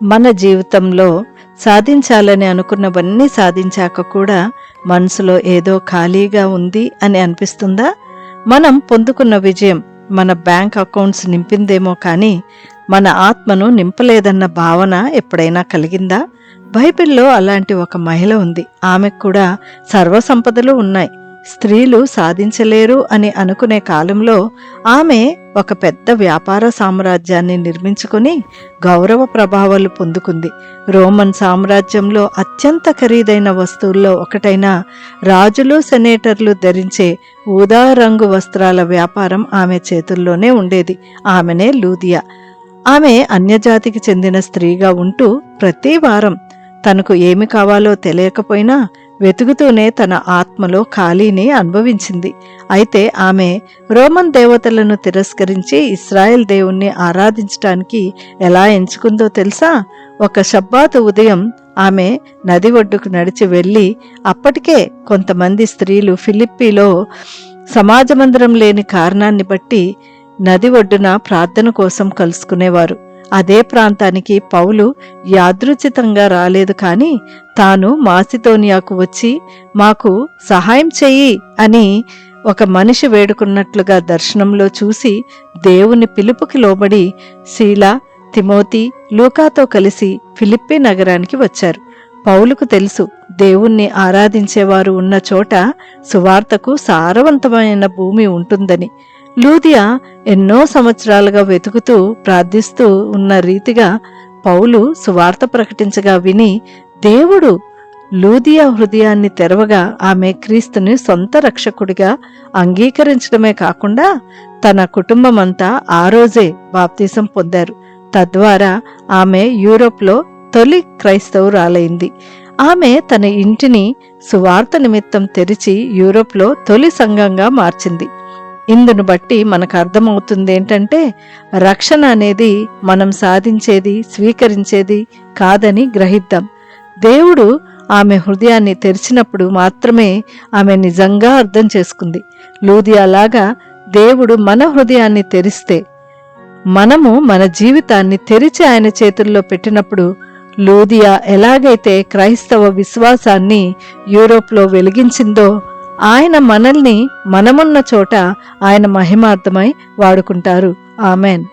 మన జీవితంలో సాధించాలని అనుకున్నవన్నీ సాధించాక కూడా మనసులో ఏదో ఖాళీగా ఉంది అని అనిపిస్తుందా? మనం పొందుకున్న విజయం మన బ్యాంక్ అకౌంట్స్ నింపిందేమో కానీ మన ఆత్మను నింపలేదన్న భావన ఎప్పుడైనా కలిగిందా? బైబిల్లో అలాంటి ఒక మహిళ ఉంది. ఆమెకు కూడా సర్వసంపదలు ఉన్నాయి. స్త్రీలు సాధించలేరు అని అనుకునే కాలంలో ఆమె ఒక పెద్ద వ్యాపార సామ్రాజ్యాన్ని నిర్మించుకుని గౌరవ ప్రభావాలు పొందుకుంది. రోమన్ సామ్రాజ్యంలో అత్యంత ఖరీదైన వస్తువుల్లో ఒకటైన రాజులు సెనేటర్లు ధరించే ఊదా రంగు వస్త్రాల వ్యాపారం ఆమె చేతుల్లోనే ఉండేది. ఆమెనే లూదియా. ఆమె అన్యజాతికి చెందిన స్త్రీగా ఉంటూ ప్రతి వారం తనకు ఏమి కావాలో తెలియకపోయినా వెతుకుతూనే తన ఆత్మలో ఖాళీని అనుభవించింది. అయితే ఆమె రోమన్ దేవతలను తిరస్కరించి ఇశ్రాయేల్ దేవుణ్ణి ఆరాధించటానికి ఎలా ఎంచుకుందో తెలుసా? ఒక షబ్బాతు ఉదయం ఆమె నది ఒడ్డుకు నడిచి వెళ్ళి, అప్పటికే కొంతమంది స్త్రీలు ఫిలిప్పీలో సమాజ మందిరం లేని కారణాన్ని బట్టి నది ఒడ్డున ప్రార్థన కోసం కలుసుకునేవారు. అదే ప్రాంతానికి పౌలు యాదృచ్ఛితంగా రాలేదు, కానీ తాను మాసిదోనియాకు వచ్చి మాకు సహాయం చెయ్యి అని ఒక మనిషి వేడుకున్నట్లుగా దర్శనంలో చూసి దేవుని పిలుపుకి లోబడి శీలా, తిమోతి, లూకాతో కలిసి ఫిలిప్పీ నగరానికి వచ్చారు. పౌలుకు తెలుసు, దేవుణ్ణి ఆరాధించేవారు ఉన్న చోట సువార్తకు సారవంతమైన భూమి ఉంటుందని. లూదియా ఎన్నో సంవత్సరాలుగా వెతుకుతూ ప్రార్థిస్తూ ఉన్న రీతిగా పౌలు సువార్త ప్రకటించగా విని దేవుడు లూదియా హృదయాన్ని తెరవగా ఆమె క్రీస్తుని సొంత రక్షకుడిగా అంగీకరించడమే కాకుండా తన కుటుంబమంతా ఆ రోజే బాప్తిసం పొందారు. తద్వారా ఆమె యూరోప్లో తొలి క్రైస్తవురాలైంది. ఆమె తన ఇంటిని సువార్త నిమిత్తం తెరిచి యూరోప్లో తొలి సంఘంగా మార్చింది. ఇందును బట్టి మనకు అర్థమవుతుంది ఏంటంటే, రక్షణ అనేది మనం సాధించేది, స్వీకరించేది కాదని గ్రహిద్దాం. దేవుడు ఆమె హృదయాన్ని తెరిచినప్పుడు మాత్రమే ఆమె నిజంగా అర్థం చేసుకుంది. లూదియాలాగా దేవుడు మన హృదయాన్ని తెరిస్తే, మనము మన జీవితాన్ని తెరిచి ఆయన చేతుల్లో పెట్టినప్పుడు, లూదియా ఎలాగైతే క్రైస్తవ విశ్వాసాన్ని యూరోప్లో వెలిగించిందో, ఆయన మనల్ని మనమున్న చోట ఆయన మహిమార్థమై వాడుకుంటారు. ఆమెన్.